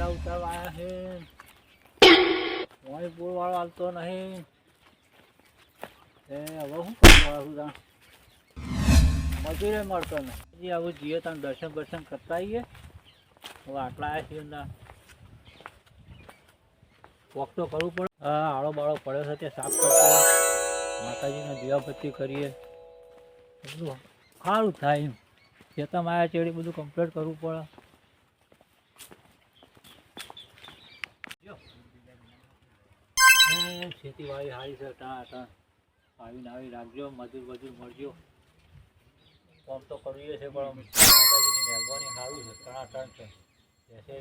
એડા ઉતારવા આવ્યા છે. કોઈ બોલવાળો આવતો નહીં. હવે શું કરવાનું? મજૂરે મળતો નહીં. આવું જઈએ તમે દર્શન કરતા આવીએ. હવે આટલા આવ્યા છીએ અંદર વોક તો કરવું પડે. હા, આળો બાળો પડ્યો છે તે સાફ કરતો માતાજીને દીવાબત્તી કરીએ એટલું સારું થાય. એમ ખેતરમાં આવ્યા ચેડી બધું કમ્પ્લીટ કરવું પડે. ખેતીવાડી સારી છે. ટાણા આવીને આવી રાખજો. મજૂર મળજો. કામ તો કરીએ છે પણ માતાજીની મહેરબાની સારું છે. ટણાટણ છે.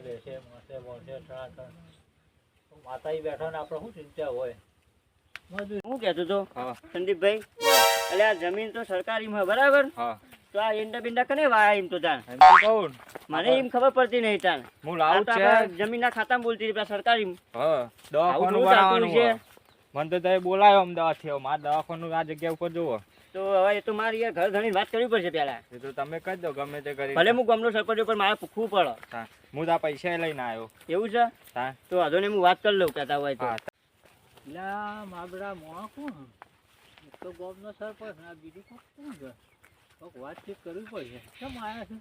બેસે મળશે ટણાટણ. માતાજી બેઠા ને આપણે શું ચિંતા હોય. હું કહેતો તો સંદીપભાઈ, એટલે આ જમીન તો સરકારીમાં બરાબર, તો આ ઈંડા બિંડા કને વાયા એમ તો તાન મને એમ ખબર પડતી નહીં તાન. હું લાવું છે જમીન ના ખાતામાં બોલતી હતી સરકારી. દવાખાનું બનાવવાનું છે. મને તો તમે બોલાયો અમદાવાદ થી. મારે દવાખાનું આ જગ્યા ઉપર જોવો તો હવે એ તો મારી યાર ઘર ઘણી વાત કરવી પડશે પેલા. એ તો તમે કહી દો ગમે તે કરી. ભલે હું ગામનો સરપંચ ઉપર મારે પૂછવું પડે. હું તો આ પૈસા લઈને આવ્યો. એવું છે તો વાંધો નહીં, હું વાત કરી લઉં કહેતા હોય તો. માગડા મોણા કોણ? એક તો ગામનો સરપંચ ને બીજું કોણ છે? વાતચીત કરવી પડશે. કેમ આવ્યા છે?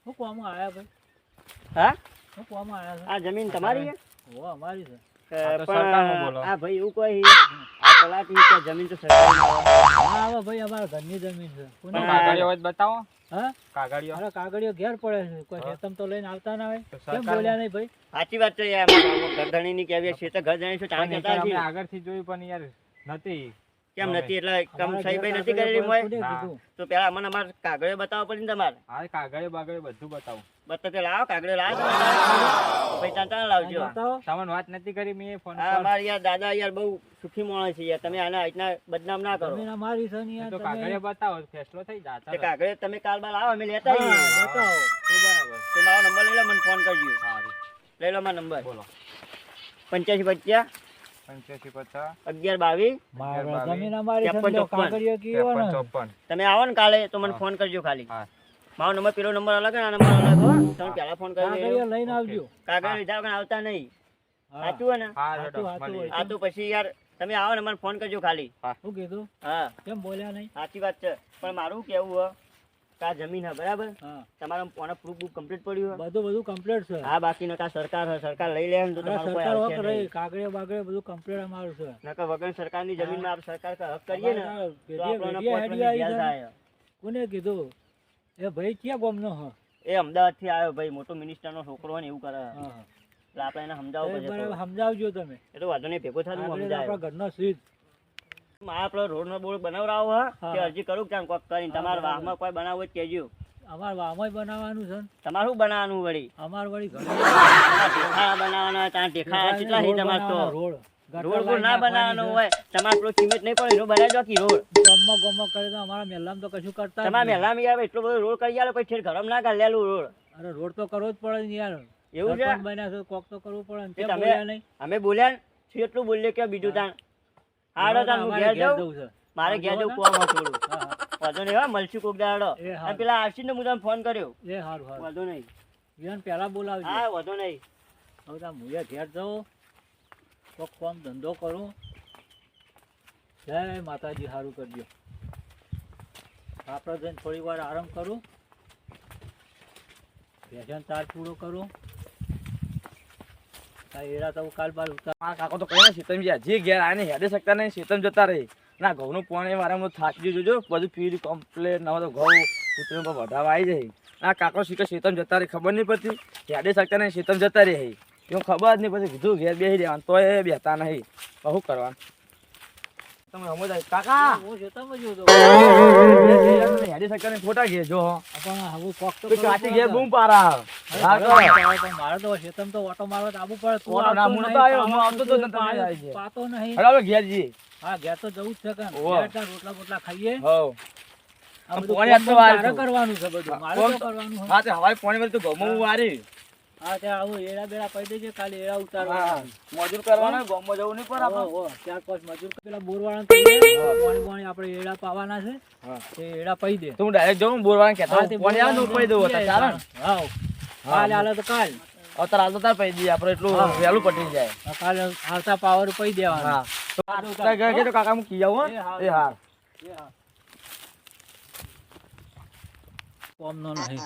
શું કામમાં આવ્યા ભાઈ? હા, શું કામમાં આવ્યા છે? આ જમીન તમારી છે? હો, અમારી છે. પણ આ ભાઈ એવું કોઈ આ તલાટી કે જમીન તો સરકારી હા હવે ભાઈ અમારા ઘરની જમીન છે. કાગળિયો બતાવો. હા, કાગળિયો. અરે કાગળિયો ઘેર પડે છે. કોઈ ખેતમ તો લઈને આવતા ના હોય. કેમ બોલ્યા નહીં ભાઈ? સાચી વાત છે યાર. ઘરધણી ની કેવી છે તો ઘરધણી શું ટાણ કરતા છે. આગળથી જોયું પણ યાર નથી. કેમ નથી? એટલે કમ સહી ભાઈ નથી કરેલી મોય તો પેલા મને અમાર કાગળે બતાવવા પડે ને તમારે. હા, કાગળિયો બાગળિયો બધું બતાવું. બતાતે લાવો, કાગળે લાવો ભાઈ, તાંતા લાવજો. તમને વાત નથી કરી મેં ફોન. હા, અમાર યાર દાદા યાર બહુ સુખી માણસ છે યાર. તમે આના એટલા બદનામ ના કરો. જમીન અમારી છે ને યાર. તો કાગળિયો બતાવો, ફેસલો થઈ જાય. તે કાગળે તમે કાલ બાલ આવો, અમે લેતા આવીએ. બતાવો. બરાબર. તો મારો નંબર લઈ લો, મને ફોન કરજો. સારું, લઈ લો મારો નંબર. બોલો. 85 50 85 50 11 22. મારા જમીન અમારી છે ને 53 કાગળિયો કીવો ને. 54. તમે આવો ને કાલે તો મને ફોન કરજો ખાલી. હા. મારો નંબર પેલો નંબર અલગ ને આ નંબર અલગ હો. તમે પહેલા ફોન કરી કાગળિયો લઈને આવજો. કાગળ લીધા વગર આવતા નહીં. હા. સાચું હોય ને? હા, સાચું, સાચું મળીએ. હોય. આ તો પછી યાર તમે આવો ને મને ફોન કરજો ખાલી. શું કીધું? હા, કેમ બોલ્યા નહીં? સાચી વાત છે. પણ મારું કેવું હે કે આ જમીન હે બરાબર, હા, તમારા કોને પ્રૂફ બુક કમ્પ્લીટ પડ્યું હે? બધું કમ્પ્લીટ છે. હા, બાકી નકા સરકાર હે, સરકાર લઈ લે ને તો તમારું કોઈ સરકાર આવશે વખત નહીં. રહી કાગળિયો બાગળિયો બધું કમ્પ્લીટ અમારું છે. નકર વગર સરકારની જમીનમાં આપણે સરકાર કે હક કરીએ ને અમારા તો પેઢીએ આપણને પેઢીએ પોતાની હેડી આવી જેલ છે. થાય. કોને કીધું? એ ભાઈ ક્યાં ગામનો હ? એ અમદાવાદ થી આવ્યો ભાઈ, મોટો મિનિસ્ટર નો છોકરો હોય ને એવું કરે. હા, હા. એટલે આપણે એને સમજાવવું એ પડશે બરાબર થોડું. સમજાવજો તમે. એ તો વાંધો નહીં, ભેગો થાય હું કાગળિયો સમજાય. આપણા ઘરનો સીધ. મારે આપણો રોડ નો બોર્ડ બનાવડાવો હે હા. કે અરજી કરું કે કોક કરીને હા, તમારા બરાબર. વાહમાં કોઈ બનાવવું હોય તો કહેજો. અમાર વામોય બનાવવાનું છે ને. તમારે શું બનાવવાનું વળી? અમાર વળી ઘર તમારે ઢેખાડા બનાવવાના હોય, ત્યાં ઢેખાડા કેટલા છે તમારે તો? રોડ રોડ બોર્ડ ના બનાવવાનો હોય, તમારે પેલો સિમેન્ટ નહીં પડે એનો બનાવી દો કે રોડ. ગમમાં કરે તો અમારા મહેલામાં તો કશું કરતા જ તમારે નહીં. મહેલામાં યાર એટલો બધો રોડ કરી આલો, કોઈ છેડ ઘરમ ના કરી લેલું રોડ. અરે રોડ તો કરવો જ પડે ને યાર. એવું છે? સરપંચ બન્યા છે, કોક તો કરવું પડે ને. તે કેમ તમે બોલ્યા નહીં? અમે બોલ્યા ને શું એટલું બોલીએ કે બીજું તાણ હાડો તાણ હું અમારે ઘેર ઘેર જાઉં. જવું છે. મારે ઘેર જવું હા, કોમ થોડું હા. વાંધો નહીં હો, મળશું કોક દાડો. એ હા. અને પેલા આશીષને હું તમને ફોન કર્યો. એ હારું હારું. વાંધો નહીં. ઈવન પહેલા બોલાવજો. હા, વાંધો નહીં. હવે તાર મુએ ઘેર જાઉં, કોક કામ ધંધો કરું. જય માતાજી સારું કરજો. આપણે જઈને થોડી વાર આરામ કરું, ભેજન તાર પૂરો કરું. આ એડા તો કાલ બાર ઉતાર. આ કાકો તો કઈ શેતમ જ્યાં જે ઘેર આને હેડે શકતા નહીં, શેતમ જતા રહી. ના ઘઉંનું પાણી વારામાં થાકી જોજો, બધું પીરી કમ્પ્લેટ ના તો ઘઉં કૂતરીઓ પર વધાવા આવી જાય. આ કાકો શીખે શેતમ જતા રહી, ખબર નહીં પડતી. હેડે શકતા નહીં, શેતમ જતા રહી. એવું ખબર જ નહીં. પછી કીધું ઘેર બેસી દેવાનું તો એ બેસતા નહીં. શું કરવાનું તમે સમજાય કાકા? હું ખેતરમાં જ હતો. હેડે શકતા નહીં, ખોટા ઘેર જો પણ હવે કોક તો કાચી ઘેર બૂમ પારા. પણ મારે તો ખેતરમાં તો ઓટો મારવા તો આવવું પડે. તું ઓટો ના, આવતો હું નતો નહીં, આવ્યો, હું આવતો તો તું નતો આવી જાય. પાતો નહીં. હેડો હવે ઘેર જઈએ. હા, ઘેર તો જવું જ છે કાં. ઓહો. ઘેર રોટલા બોટલા ખાઈએ. હોવ. આ બધું પાણી આટલું કામ વાળું તારે છું. કરવાનું છે બધું. મારે કોમ તો કરવાનું છે. હા તે હવાઈ પાણી માં તો ગમો વારી. હા, ત્યાં આવું એડા બેડા પડી દેજે, કાલે એડા હા, ઉતારવાના. મજૂર કરવાનો ગમો જવું નહીં પર આપણે. ઓહો, 4-5 મજૂર પેલા બોરવાળા પાણી આપણે એડા પાવાના છે. હા. તે એડા પઈ દે. તો હું ડાયરેક્ટ જાઉં બોરવાળા કહેતા હા, તે પાણી આવે ને બોરવાળા ઉપાડી દઉં પી ચાલે ને? હાવ. કાલે હાલે તો કાલ. અવતાર હાલ તો તાર પૈ દઈએ આપણે એટલું હા. વહેલું પટી જાય. કાલે આવતા પાવર પઈ દેવાનું હા તો તારે ઘરે કહેજો કાકા હું કી આવું એ હા. એ હા કોમનો નહીં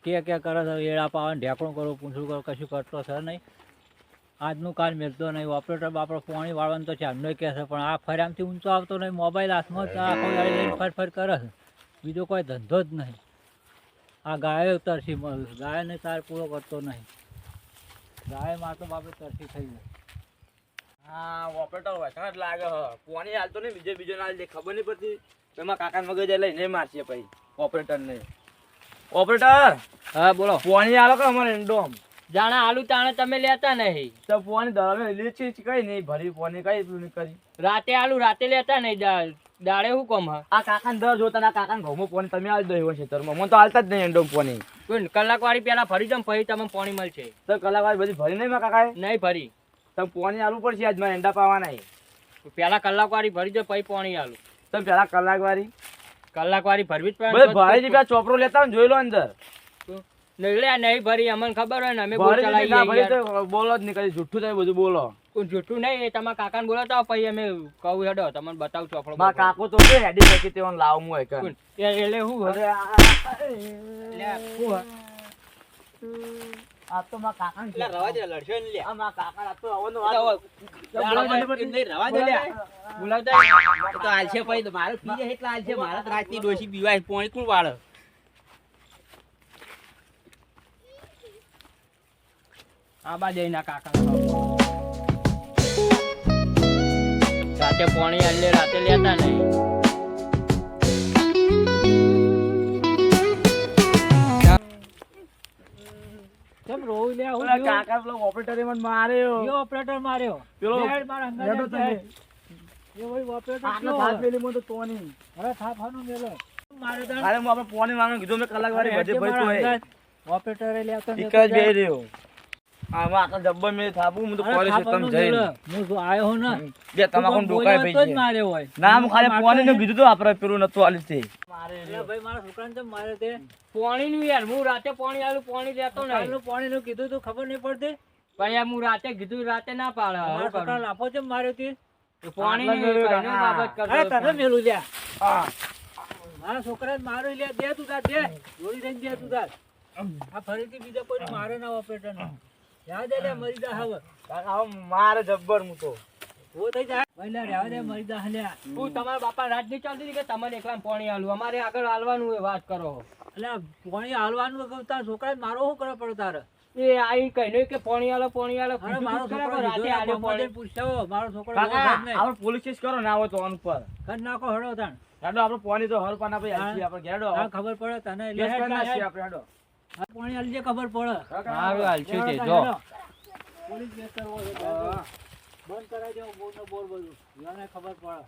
કે કરે છે એડા પાવા ઢેકણું કરો પૂંછડું કરો કશું કરતો છે નહીં આજનું કાલ મેળતો નહીં ઓપરેટર બાપડો પાણી વાળવાનું તો ચાંદનો કહે છે પણ આ ફર્યામથી ઊંચો આવતો નહીં મોબાઈલ હાથમાં જ આખો ગાડી લઈને ફર કરે છે બીજો કોઈ ધંધો જ નહીં આ ગાયો તરસી ગાયને તાર પૂરો કરતો નહીં ગાય માં તો બાપડે તરસી થઈ જાય હા ઓપરેટર હોય કાં જ લાગે હ પોણી હાલતો નહીં બીજો ના હાલ ખબર નહીં પડતી એમાં કાકા મગજ લઈને મારશે પછી ઓપરેટર ને ઓપરેટર હા બોલો પોણી આલો કે અમારે એન્ડોમ જાણે આલુ તાણે તમે લેતા નહીં તો પોણી દરાવે લે છે કઈ નહીં ભરી પોણી કઈ પૂરી કરી રાતે આલુ રાતે લેતા નહીં દાડે હું કોમ હા આ કાકાને દર જોતા ના કાકાને ઘઉંમાં પોણી તમે આલ દો એવો ખેતરમાં મને તો હાલતા જ નહીં એન્ડોમ પોણી કોઈ કલાક વાળી પેલા ફરી જાવ પછી તમને પાણી મળશે તો કલાક બધી ભરી નહીં માં કાકાએ નહીં ફરી તમે પોણી આલવું પડશે આજ મારે એંડા પાવાના પેલા કલાક વાળી ભરી જાવ પછી પાણી આલુ તમે પેલા કલાક વાળી કલાક વાળી ભરવી જ ભાઈ ભાઈ પેલા ચોપરો લેતા હોય ને જોઈ લો અંદર નહીં નહીં ભરી અમને ખબર હોય ને અમે બોલ ભરી દીધી ના ભરી ચલાવીએ તો બોલો જ નહીં કદી જુઠ્ઠું થાય બધું બોલો કોઈ જૂઠું નહીં એ તમારા કાકાને બોલાવતા પછી અમે કહું હેડો તમને બતાવું ચોપડો મારા કાકો તો કે હેડી શકે તેવાનું લાવું હોય કે એટલે હું અરે આ તો મારા કાકા ને રવા દે લડશો ને લે આ મારા કાકા આ તો આવવાનો બોલાવતા તો હાલશે પછી મારે પી જાય એટલા હાલશે મારા રાતની ડોસી પીવાય પોણી કોણ વાળે આ બા જઈના કાકા રાતે પોણી આલે રાતે લેતા નહીં કેમ રોઈ લે ઓલા કાકા પેલો ઓપરેટરે મને માર્યો યો ઓપરેટર માર્યો પેલો લેડ મારા અંગત હેડો તમે. એ વળી ઓપરેટર આટલો કેવો થાક હોય? પેલી મને તો તોની અરે થાપાનો મેલો મારે તો અરે હું આપણે પોણી માંગવાનું કીધું મેં કલાક વાળી બધે ભાઈ તો હે ઓપરેટરે લેતો એક જ બે રહ્યો આમાં આટલા જબ્બર મેં થાપું હું તો પોલીસ સિસ્ટમ જઈને હું જો આયો હું ને બે તમાકુ ડોકાય તો જ ભાઈ માર્યો હોય ના હું ખાલી પોણી નું કીધું તો આપણે પેલું નતું આલી તે અરે ભાઈ મારા છોકરાને કેમ મારે તે પોણી નું યાર હું રાતે પોણી આલું પોણી લેતો નહીં કાલનું પાણીનું કીધું તું ખબર નહીં પડતી પણ યાર હું રાતે કીધું રાતે ના પાડે મારા હવે છોકરાને કરું. લાફો કેમ માર્યો તી પોણી આટલા ની મેળવ્યો કઈને કાકા. બાબત અરે તને કરતો મેલું લ્યા હા મારા છોકરાને માર્યો લે દે તું તાર દે જોડી દઈને દે તું તાર આ ફરીથી બીજા કોઈ મારે ના ઓપરેટર ને યાદ લે મરી જા હવે કાકા હવે મારે જબ્બર હું તો ઓ થઈ જાય ભાઈ લે રહેવા દે મરી જા લ્યા હું તમારા બાપા રાત ની ચાલતી હતી કે તમારે એકલા પોણી આલું અમારે આગળ હાલવાનું હોય વાત કરો એટલે પાણી હાલવાનું તારા છોકરાને મારો શું કરો પડે તારે એ આઈ કહ્યું કે પોણી આલો અરે મારો છોકરો રાતે આલ્યો પોણી પૂછ્યો મારો છોકરો કાકા રોજ જ નહીં. આપણે પોલીસ કેસ કરો ના હોય તો ઓન પર કર નાખો હળો તાણ હેડો આપણે પોણી તો હર પાના ભાઈ આલસી આપણે ઘેડો તારે ખબર પડે તને કેસ લે કરી હેડ નાખીએ હેડ. આપણે હેડો આ પાણી આલજે ખબર પડે સારું હાલશું તે હેડો, જો હેડો. પોલીસ કેસ કરવો છે તારે. બંધ કરાવી દેવું બોલ ને બોલ બધું એને ખબર પડે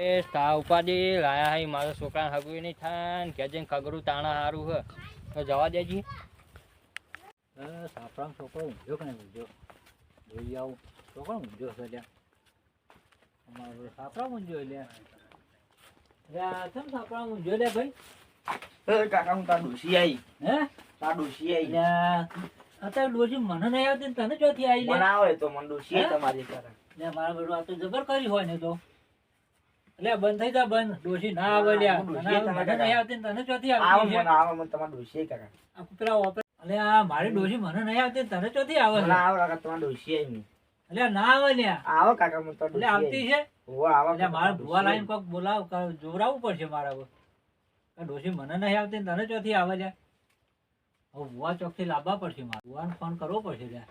એ સા ઉપાડી લાયા હઈ મારા છોકરા હગું નહીં થાય ને કે જઈને ખગડું તાણા હારું હે તો જવા દેજી સાપરામ છોકરો ઊંઝો કે નહીં ઊંઝો જોઈ આવું છોકરો ઊંઝો છે લ્યા અમારો સાપરામ ઊંઝો લ્યા કેમ સાપરામ ઊંઝો લે ભાઈ એ કાકા હું તાર ડોસી આવી હે તાર ડોસી આવી લ્યા અત્યારે ડોસી મને નહીં આવતી ને તને ચોથી આવી લે બનાવે તો મને ડોસી હે? તમારી કરે લે મારા બેટો આ તો જબર કરી હોય ને તો લે બંધ થઈ જા બંધ ડોસી ના આવે લ્યા ડોશી મને તમારે મને નહીં આવતી ને તને ચોથી આવો આવતી મને છે આવો મને તમાર ડોસી કાકા આ પેલા અલે આ મારી ડોસી મને નહીં આવતી ને તને ચોથી આવે મને છે આવો કાકા તમાર ડોસી આવી એટલે ના આવે લ્યા આવો કાકા મને તો એટલે આવતી છે ઓ આવો એટલે મારે ભૂવા લાઈન કોક જોવરાવવું પડશે મારા પર. આ ડોશી મને નહીં આવતી ને તને ચોથી આવે લ્યા હવે ભૂવા ચોકથી લાવવા પડશે મારે ભૂવાને ફોન કરવો પડશે લ્યા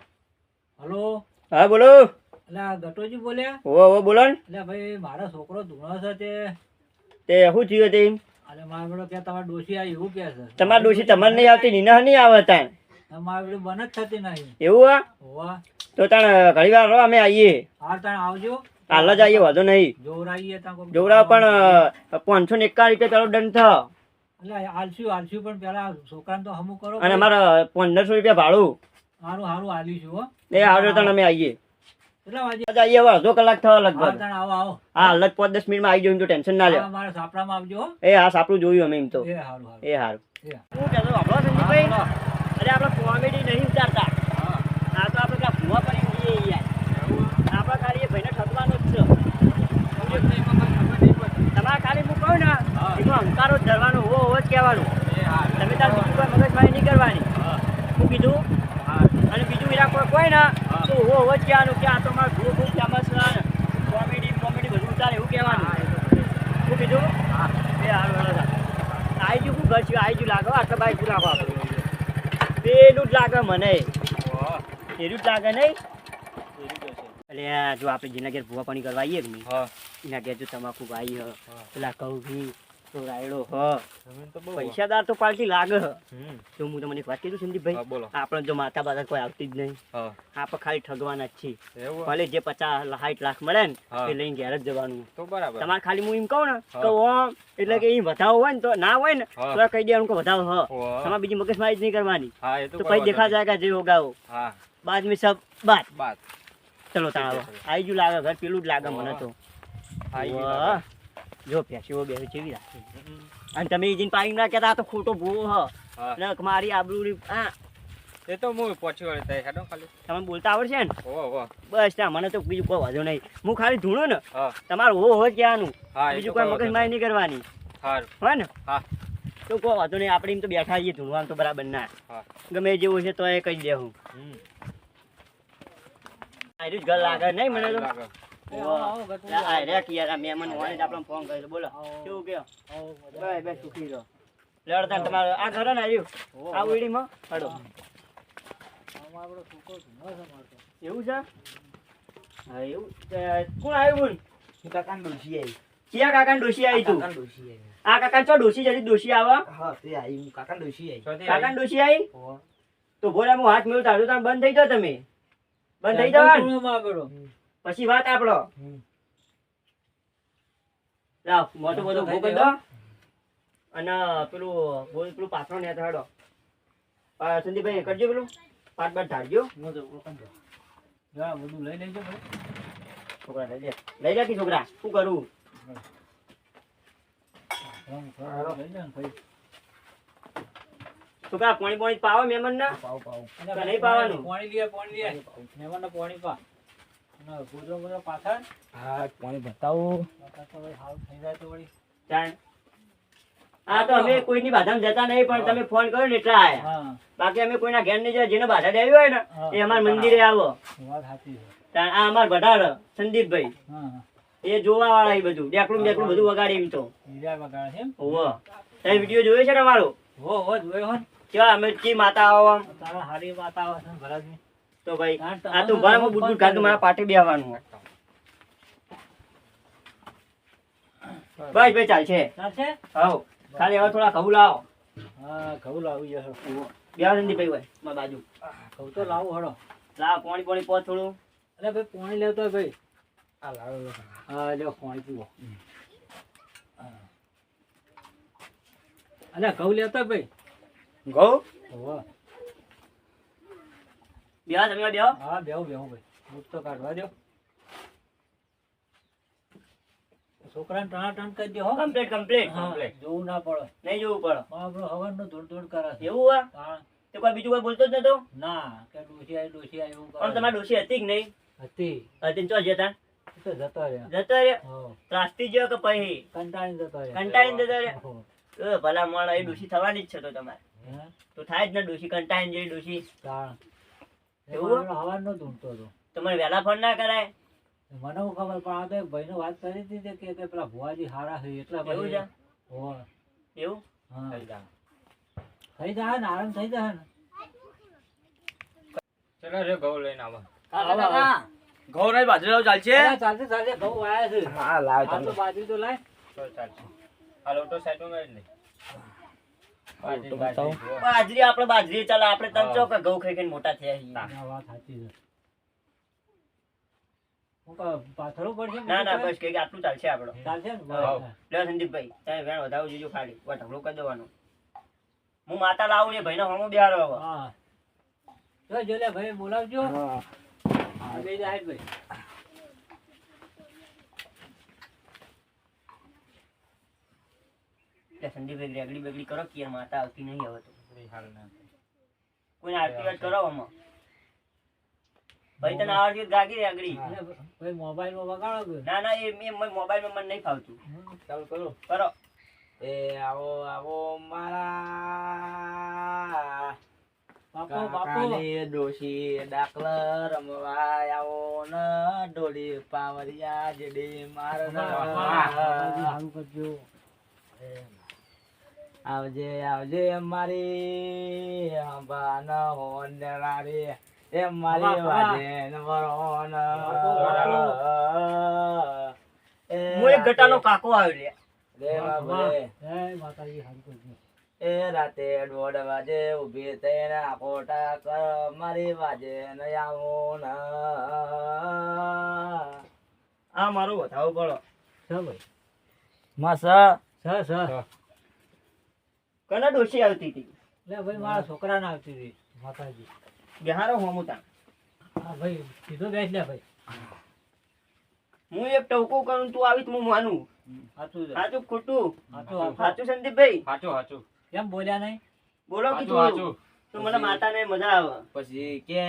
હલો હા બોલો એટલે આ ગટોજી બોલ્યા ઓ બોલો ને એટલે ભાઈ મારો છોકરો ધૂણો છે તે શું થયું તે અને મારા બેટો કે તમારે ડોશી આવી એવું કે છે તમારી ડોશી તમારે નહીં આવતી નીના નહીં આવે તાણ હવે મારા બેટું બન જ થતી નહીં એવું હા હોવા તો તાણ ઘણી વાર રહો અમે આવીએ હાલ તાણ આવજો હાલ જ આવીએ વાંધો નહીં જોવરાઈએ ત્યાં કોક જોવરાવ પણ 551 રૂપિયા તારો દંડ થયો એટલે આલશું પણ પેલા છોકરાને તો હમું કરો અને અમારે 1500 રૂપિયા ભાડું સારું સારું આલીશું હો એ આવડે તાણ અમે આવીએ કેટલા વાગે આજ આવીએ હવે અડધો કલાક થયો હાલ લગભગ તાણ આવો આવો હા હાલ જ 5-10 મિનિટમાં આવી જાઉં તો ટેન્શન ના લે હા, મારા સાપરામાં આવજો હો. એ હા સાપડું જોયું અમે એમ તો એ હારું હારું એ હારું એ. હું કહેતો આપણો સંદીપભાઈ અરે આપણે કોમેડી નહીં ઉતારતા અને બીજું એના કોઈ ના તો હો જ કહેવાનું કે આ તો મારું ગ્રુપ ખૂબ ફેમસ છે ને કોમેડી બધું ઉતારે એવું કહેવાનું. શું કીધું? એ હારું આવી ગયું શું ઘર છે આવી ગયું લાગો આટલા બાઈ ગયું લાગો આપણે પેલું જ લાગે મને પેલું જ લાગે નહીં. એટલે જો આપણે જેના ઘેર ભૂવા પાણી કરવા આવીએ કે નહીં એના ઘેર જો તમાકુ ભાઈ હ પેલા કઉભી તો રાયડો હ પૈસાદાર તો પાર્ટી લાગે હ. તો હું તમને એક વાત કીધું સંદીપભાઈ આપણે જો માતા બાતા કોઈ આવતી જ નહીં આપણે ખાલી ઠગવાના જ છીએ. ભલે જે 50-60 લાખ મળે ને એ લઈને ઘેર જ જવાનું. તમારે ખાલી હું એમ કહું ને તો એટલે કે એ વધાવો હોય ને તો ના હોય ને તો કહી દેવાનું કે વધાવો હ. તમારે બીજી મગજમારી જ નહીં કરવાની. તો પછી દેખા જાય જે હોગાવો બાદ મેં સબ બાત. ચલો તાવ આવી ગયું લાગે ઘર પેલું જ લાગે મને તો. જો પેશીઓ બેસી કેવી રાખે અને તમે એ પાણી ના કહેતા આ તો ખોટો ભૂવો હ ને મારી આબરૂ હા એ તો હું પહોંચી વળે તઈ હેડો ખાલી તમે બોલતા આવડશે ને ઓહો બસ ત્યાં મને તો બીજું કોઈ વાંધો નહીં. હું ખાલી ધૂણું ને તમારું હો જ કહેવાનું બીજું કોઈ મગજમારી નહીં કરવાની હોય ને. તો કોઈ વાંધો નહીં આપણે એમ તો બેઠા છીએ ધૂણવાનું તો બરાબર ના ગમે જેવું છે તો એ કહી દેવું. આર્યું જ ઘર લાગે નહીં મને તો મહેમાન હોય આપણે ફોન કર્યો બોલો કેવું કે બસ સુખી રહો લડતા તમારે આ ઘર ને આવ્યું આ ઉડીમાં હડો એવું છે. હા એવું કોણ આવ્યું? કાકા ડોશી આવી. ક્યાં કાકા ડોશી આવી તું? આ કાકા ચો ડોશી જતી ડોશી આવા કાકા ડોશી આવી તો બોલા હું હાથ મેળવું તારું બંધ થઈ જાવ તમે બંધ થઈ જાવ પછી વાત આપણો લાવ મોટો બધો ઉભો કરી દો અને પેલું પાથરો ને હેડો સંદીપભાઈ કરજો પેલું પાટ બાટ ઢાળજો બધું લઈ લેજો છોકરા લઈ જા કે છોકરા શું કરું છોકરા પાણી પાવો મહેમાન ના નહીં પાવાનું પાણી લે મહેમાન ને પાણી પા ગોદરો પાથર પાણી બતાવો થઈ જાય તો વળી હા તો અમે કોઈની બાધામાં જતા નહીં પણ તમે ફોન કર્યો ને એટલા આયા બાકી અમે કોઈના ઘેર નહીં જાય જેને બાધા દેવી હોય ને એ અમારા મંદિરે આવો. આ અમાર ભટાર સંદીપભાઈ એ જોવા વાળા બધું ડેકડું બધું વગાડી એમ તો તમે વિડીયો જોયો છે ને અમારો કેવા અમે કી માતા આવો હારી માતા આવે ભરતની તો ભાઈ આ તો ભરામાં બુટ ખાતું મારા પાટે બેહવાનું બસ ભાઈ ચાલશે હાઉ ખાલી હવે થોડા ઘઉં લાવો. ઘઉં લાવી જશે બેહવા સંદીપભાઈ ભાઈ મારી બાજુ ઘઉં તો લાવો હડો લાવ પાણી પોચ થોડું અરે ભાઈ પાણી લેતો ભાઈ હા લ્યો પાણી પીવો અરે ઘઉં લેતો ભાઈ ઘઉં હોવા બેહવા તમે બેહો હા બેહો ભાઈ બુટ તો કાઢવા દો છોકરાને ટણ કરી દો કમ્પ્લીટ જોવું ના પડે નહીં જોવું પડે આપણો હવનનો ધૂળ કરે છે એવું હા તો કોઈ બીજું કોઈ બોલતો જ નતો ના કે ડોસી આવી એવું પણ તમારી ડોશી હતી કે નહીં હતી ચો જતા તો જતો રહ્યા જતો રહ્યો ત્રાસતી ગયો કે પછી કંટાળીને જતો રહ્યો ભલા માણસ એ ડોશી થવાની જ છે તો તમારે તો થાય જ ને ડોશી કંટાળીને જેવી ડોશી એવું હવનનો ધૂળતો હતો તમારે વહેલા ફોન ના કરાય મને ખબર પણ આ તો ભાઈને વાત કરી હતી કે પેલા ભુવાજી હારા છે એટલા એવું છે એવું હા થઈ જાય ને આરામ થઈ જાય ને ચલો રે ઘઉં લઈને આવો ઘઉં નહીં બાજરી લાવ ચાલશે ચાલશે ઘઉં વાયા છે હા લાવ આ તો બાજરી તો લાય ચાલશે આ લોટો સાઈડમાં મેળ લે બાજરી આપણે બાજરી ચાલે આપણે તમ ચોક ઘઉં ખાઈ ખાઈને મોટા થયા છીએ વાત સાચી છે પાથરો પડશે ના બસ કઈ આટલું ચાલશે આપણો ચાલશે ને લે સંદીપભાઈ તમે વેણ વધાવો જોજો ખાલી ઢગલો કરી દેવાનો હું માતા લાવું ને ભાઈ નો હમો બિહારો હવે હા જો લે ભાઈ બોલાવજો બે જાય ભાઈ સંદીપભાઈ રેગડી બેગડી કરો કે માતા આવતી નહીં હવે તો કોઈ આરતી વાત કરો આમાં ભાઈ તને આવડતી ગાગી રેગડી ભાઈ મોબાઈલ માં વગાડો ના એ મોબાઈલ માં મને નહીં ફાવતું ચાલુ કરો કરો એ આવો મારા બાપો બાપો કાકાની ડોશી ડાકલા રમવા આવો ને ડોલી પાવરિયા જેડી સારું કરજો. આવજે આવજે મારી હંભાન હોનરારી એ મારી વાજે નવરોન હું એક ગટાનો કાકો આવ્યો લે રે બાબરે જય માતાજી સારું કરજો. એ રાતે 1:30 વાગે ઊભી થઈને આકોટા કર મારી વાજે ન આવો ન આ મારો વધાવો પડો સર ભાઈ મસ સર કના ડોશી આવતી હતી લે ભાઈ મારા છોકરાને આવતી હતી માતાજી. બિહારો હોમુતા હા ભાઈ સીધો બેસ લે ભાઈ. હું એક ટવકો કરું તું આવીશ હું માનું સાચું છે. સાચું ખોટું સાચું સાચું સંદીપભાઈ હાચું કેમ બોલ્યા નહીં? બોલો હાચું, કીધું હાચું. તો મને માતાને મજા આવે પછી કે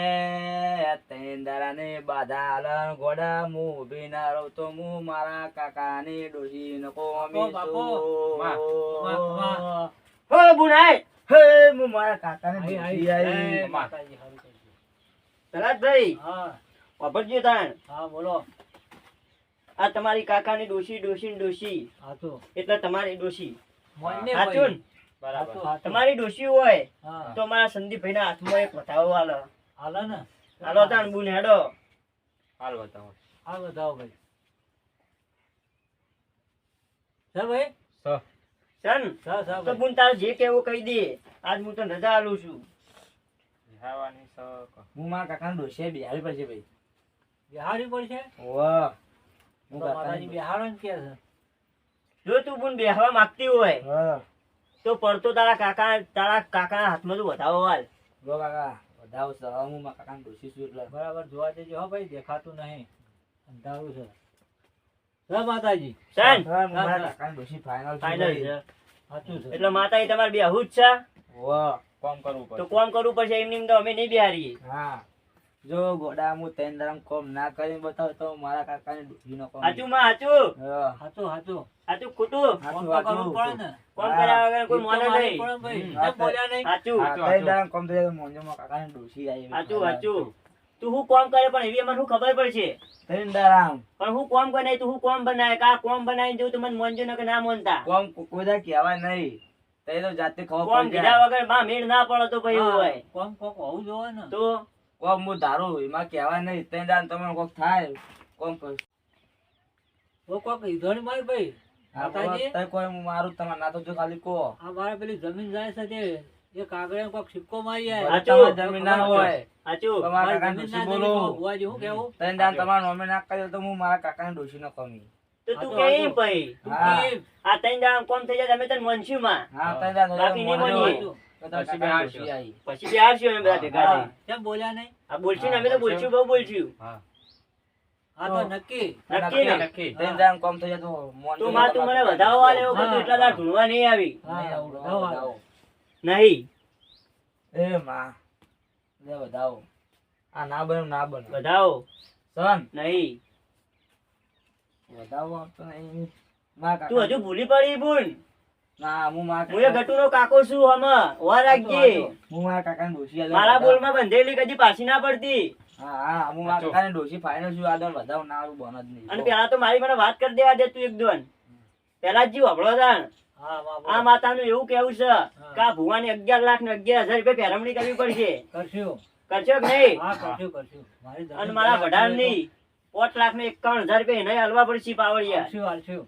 તૈંદારાને બાધા આલન ગોડા હું ઊભી ના રહું તો હું મારા કાકાની ડોશી નકો બાપો, વાહ. હો બુનાય હે હું મારા કાકાની આઈ, ડોશી આઈ. આઈ જય માતાજી સારું કરજો. તલાતભાઈ હા વાપરજો તાણ હા બોલો. આ તમારી કાકાની ડોશી ડોશી સાચું એટલે તમારી ડોશી મોઈને સાચું ને? બરાબર. સાચું. તમારી ડોશી હોય હા તો અમારા સંદીપભાઈના હાથમાં એક વધાવો આલો હાલો ને હાલો તાણ બુન હેડો હાલ બતાવો. હા બતાવો ભાઈ. સર ભાઈ સન સર તો ભાઈ બુન તારે જે કેવું કહી દે આજ હું તો રજા આલું છું વિહાવાની શક. હું મારા કાકાની ડોશી બિહારી પડશે ભાઈ બિહારી પડશે વાહ હું તો માતાજી કાકાની બિહારો ને કે છે. જો તું બુન બેહવા માંગતી હોય હા તો પડતો તારા કાકાના હાથમાં તું વધાવો હાલ જો કાકા વધાવ છે હવે હું મારા કાકાની ડોશી છું એટલે બરાબર જોવા દેજો હો ભાઈ દેખાતું નહીં અંધારું છે. જય માતાજી સન હા, હું મારા કાકાની ડોશી ફાઇનલ ફાઇનલ છે સાચું છે. એટલે માતા એ તમારે બેહવું જ છે વાહ કોમ કરવું તો પડે. કોમ કરવું પડશે એમની એમ તો અમે નહીં બેહારીએ હા જો ગોડા હું ત્રણ દાડા કોમ ના કરીને બતાવ તો મારા કાકાની ડોશીનો કોમ હાચું માં હાચું હા સાચું સાચું હાચું ખોટું કોમ હાચું, તો કરવું હાચું. પડે ને. કોમ હા. કર્યા વગર કોઈ તો મોને મારવું નહીં પડે ભાઈ. હમ. કેમ બોલ્યા નહીં? હાચું હા, હાચું, ત્રણ હાચું. દાડા કોમ થયા તો મોંજો માં કાકાની ડોશી આવી હાચું હાચું તું હું કોમ કરે પણ એવી અમને શું ખબર પડશે ત્રણ દાડા પણ હું કોમ બનાવી તું હું કોમ બનાવે કા કોમ બનાવીને જેવું તો મને મોનજો ને કે ના મોનતા કોમ કોઈ દા કહેવાય નહીં તે તો જાતે ખબર કોમ પડી કીધા જાય વગર માં મેળ ના પડે તો ભાઈ એવું હા, હોય કોમ કોક હોવું જોવે ને. તો કોમ હું ધારું એમાં કહેવાય નહીં ત્રણ દાડા તમને કોક થાય કોમ કર તો કોક ઈધણ માર ભાઈ માતાજી તઈ કોઈ હું મારું તમારે ના તો જો ખાલી કહો આ મારે પેલી જમીન જાય છે તે એ કાગળે કોક સિક્કો મારી ભલે આય. તમારી જમીન ના હોય હાચું તમારા મારી કાકાની જમીન ડોશી ના બોલો જમીન ભુવાજી હું કેવું? ત્રણ દાડા તમારા નોમે ના કર્યો તો હું મારા કાકાની ડોશીનો કમી તો તું હાચું, કેમ હાચું. ભાઈ તું હા. કેમ? આ ત્રણ દાડા કોમ થઈ જાય તમે તને મોનશું માં હા ત્રણ દાડા બાકી નહીં મોંજો. મોનીએ. તો તમારા પછી કાકાની બેહાડશો. ડોશી આવી. પછી બી હારશું અમે બધા ભેગા હા. થઈ કેમ બોલ્યા નહીં? આ બોલશું ને અમે તો બોલશું બહુ બોલશું હા. હા તો નક્કી. નક્કી ને નક્કી. ત્રણ દાડા કોમ થઈ જાય તો મોંજો તું માં તું મને વધાવો હાલ એવું બધું એટલા દાડા ઢૂંઢવા નહીં આવી હા, નહીં આવું, વધાવો. વધાવો. નહીં એ માં લે વધાવો આ ના બને ના બને વધાવો સન નહીં વધાવો આપતો નહીં મારા તું હજુ ભૂલી પડી બુન ના હું મારા હું એ ગટુનો કાકો છું હમણાં વાર રાખજે હું મારા કાકાની ડોશી આલે મારા વધાવો. બોલમાં બંધેલી કદી પાછી ના પડતી હા હા હું મારા કાકાની ડોશી ફાઇનલ છું આદમ વધાવો ના આવું બને જ નહીં અને પેલા તો મારી મને વાત કરી દેવા દે તું એક દોન પેલા જ જીવ હબળો તાણ હા, વાહ, આ વાહ. માતાનું એવું કેવું છે કે આ ભુવાની 11 લાખ ને 11,000 રૂપિયા પેરમણી કરવી પડશે કરશું. કરશો કે નહીં હા, કરશું. મારી જમીન અને મારા જરા વઢાર તો નહીં 5,51,000 રૂપિયા એને હાલવા પડશે પાવડિયા હાલશું, હાલશું.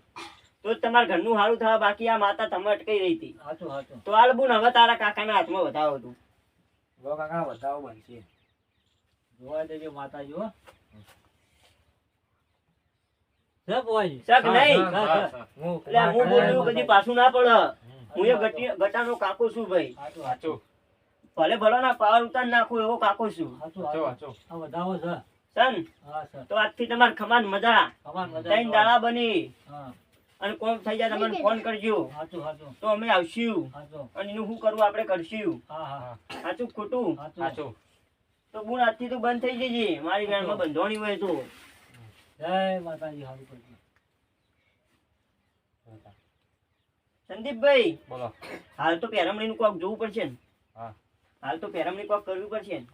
તો જ તમારા ઘરનું સારું થવા બાકી આ માતા તમે અટકાઈ રહી હતી હાચું, હાચું. તો હાલ બુન હવે તારા કાકાના હાથમાં વધાવો તું જો કાકા વધાવો બનશે જોવા દેજો માતાજી હો. જય ભુવાજી. શક નહીં હા, હા. હું એટલે હું બોલ્યું કદી પાછું ના પડે હું એ ગટાનો કાકો છું ભાઈ હાચું, હાચું. ભલે ભલો ના પાવર ઉતાર નાખું એવો કાકો છું હાચું, હાચું, હાચું. હાચું. આ વધાવો છે. સન હા, સર. તો આજથી તમારે ખમાન મજા અમાર મજા ત્રણ દાડા બની હા, અને કોમ થઈ જાય તમને ફોન કરજો હાચું, હાચું. તો અમે આવશું હાચું. અને એનું શું કરવું આપણે કરશું હા, હા. સાચું ખોટું હાચું. હાચું. તો બુન આજથી તો બંધ થઈ જજે મારી બેનમાં બંધોણી હોય તો જય માતાજી હારું કરજો. સંદીપભાઈ બોલો. હાલ તો પેરમણીનું કોક જોવું પડશે ને હા. હાલ તો પેરામણી કોક કરવી પડશે ને.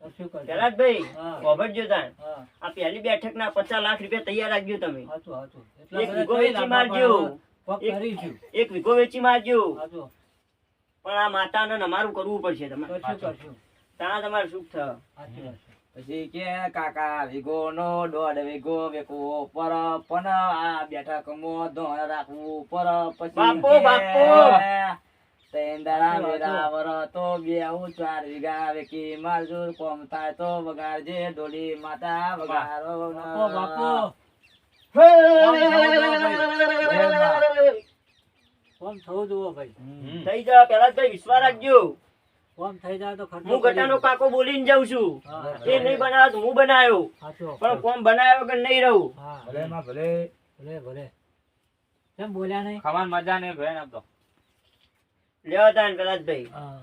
તો શું કરશું? પ્રહલાદભાઈ, હા. વાપરજો તાણ. હા, આ પહેલી બેઠકના 50 લાખ રૂપિયા તૈયાર રાખજો તમે. હાચું, હાચું. એટલા એક બધા વીઘો કઈ વેચી લાંબા મારજો. કોક એક- કરીશું. એક વીઘો વેચી મારજો. હાચું. પણ આ માતાને ને અમારું કરવું પડશે તમારે. કરશું, કરશું. તાણા તમારે સુખ થાય. સાચી વાત છે. પછી કે કાકા વીઘો નો 1.5 વીઘો વેકવો પર પણ આ બેઠકમાં ધોન રાખવું પર પછી બાપો, કે બાપો. તેંદારા મેરા વર તો 4 વીઘા વેકી મારજો કોમ થાય તો વગાડજે ડોલી માતા વગાડો બાપો, બાપો. કોમ થવું જુઓ ભાઈ. થઈ જાય પ્રહલાદભાઈ, વિશ્વાસ રાખજો. કોમ થઈ જાય તો ખર્ચો હું ગટાનો કરીશું. કાકો બોલીને જાઉં છું. હા, એ નહીં બનાવ્યો તો હું બનાવ્યો. સાચું. પણ કોમ બનાવ્યા વગર નહીં રહું. હા, ભલે માં ભલે ભલે, ભલે. કેમ બોલ્યા નહીં? ખમાન મજા નહીં ભેણ આપતો. લેવા તાન પ્રહલાદભાઈ. હા.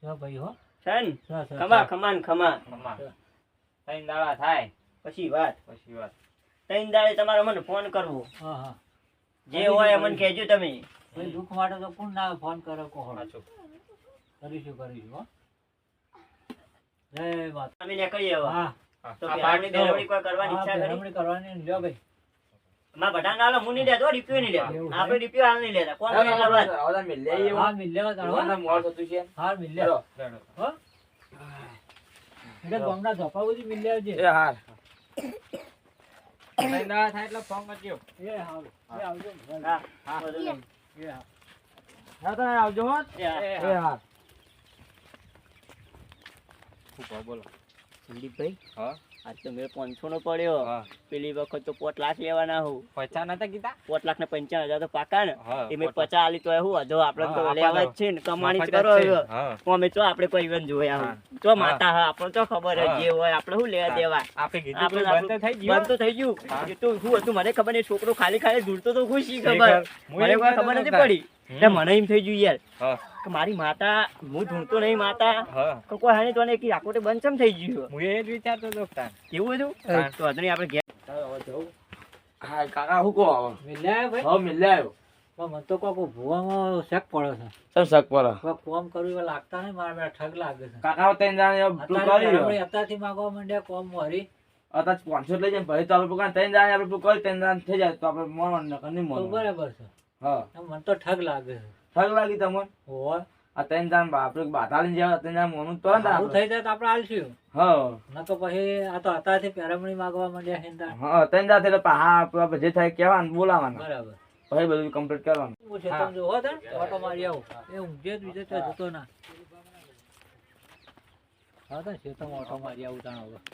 જો ભાઈ હો. છે ને? સર, સર, ખમા સર. ખમાન ખમા. ખમાન. ત્રણ દાડા થાય પછી વાત. પછી વાત. ત્રણ દાડે તમારે મને ફોન કરવો. હા, હા. જે હોય એ મને કહેજો તમે. ભાઈ દુઃખ માટે તો કોણ ના ફોન કરે કહો. સાચું. કરીશું, કરીશું હો. જય માતા. અમે નીકળીએ હવે. હા. તો આ પેરામણી પાડો. બેરામણી કોઈ કરવાની હા, ઈચ્છા કરી? બેરામણી કરવાની લ્યો ભાઈ. માં બધા ના હું નહીં લેતો, ડીપીઓ નહીં લેતો. એવું છે? આપણે ડીપીઓ હાલ નહીં લેતા. કોણ કરે એટલે વાત. આવતા મિલ લે એવું હા, મિલ લેવા તારો, હો. મોર થતું છે હા, મિલ લેવા. લેડો. હો. એટલે ગામના ધોપા બધી મિલ લેવજે. એ હાર ત્રણ દાડા થાય એટલે ફોન કરજો. એ હારું. એ આવજો. હા, હા. બધું નહીં. એ હા. હા તમે આવજો હો એ હા. એ હાર બોલો. સંદીપભાઈ, હા આજ તો મેં 500 નો પડ્યો. હા. પેલી વખત તો 5 લાખ લેવાના હું. પૈસા નતા કીધા? 5 લાખ ને 55,000 તો પાકા ને. હા, એ મેં 50. 50 આલી તો એવું હજો આપણે તો હા, લેવા જ આપણે છે ને, કમાણી જ મફત જ કરો છે. હવે. હા. અમે તો આપણે કોઈ ઇવન જોયા હા. હોય. તો માતા હા, આપણે તો ખબર જ હા. જે હોય આપણે શું લેવા દેવા. આપણે કીધું આપણે તો બંધ તો થઈ ગયું. બંધ તો થઈ ગયું. હા. એ તો શું હતું મને ખબર નહીં, છોકરો ખાલી ખાલી ઢૂંઢતો તો ખુશી ખબર. ખરેખર. હું મને એમ કોઈ કહેતો ખબર હતો નથી તાર. પડી. હમ. એટલે મને એમ થઈ ગયું યાર હા. કે મારી માતા, હું ઢૂંઢતો નહીં માતા, હા. કે કોઈ હાની તો એક આકોટે બંધ ચમ થઈ ગયું. હું એ જ વિચારતો હતો તાર. એવું હતું? હા. તો વાંધો નહીં, આપણે ઘેર હા કાકા હું કહો આવો મિલ લેવા ભાઈ. હા મિલ લે આવ્યો પણ મને તો કોક ભૂવામાં શક પડે છે. સર શક પર કોઈ કોમ કરવું એવા લાગતા નહીં, મારા બેટા ઠગ લાગે છે. કાકા તઈને જાણે પેલું અત્યારે કરી આપણે અત્યારથી માગવા માંડ્યા કોમ મારી. અત્યારે 500 લઈ જાય ભાઈ તો આપણે પોકાને તઈને જાણે આપણે પેલું કરી તઈને જાણે થઈ જાય તો આપણે મોન નકર નહીં તો મોન બરાબર છે. હા મને તો ઠગ લાગે છે. ઠગ લાગી તમને હોય. આ તઈને જાણે આપણે બાધા લઈને જાય તઈને જાણે મોનું તો ને આવું આપણે. થઈ જાય તો આપણે હાલશું. હા ન તો પછી આ તો અત્યારથી પેરામણી માગવા માંડ્યા છે ને તાર. હા તઈને જાતે એટલે હા આપણે જે થાય કહેવાનું બોલાવાનું બરાબર. પછી બધું કમ્પ્લીટ કરવાનું હું છે તમે જો હો તાર, ઓટો મારી આવું. એ ઊંઘે જ બીજે તો જતો ના. હા તાર, છે તમે ઓટો મારી આવું તાણ હવે.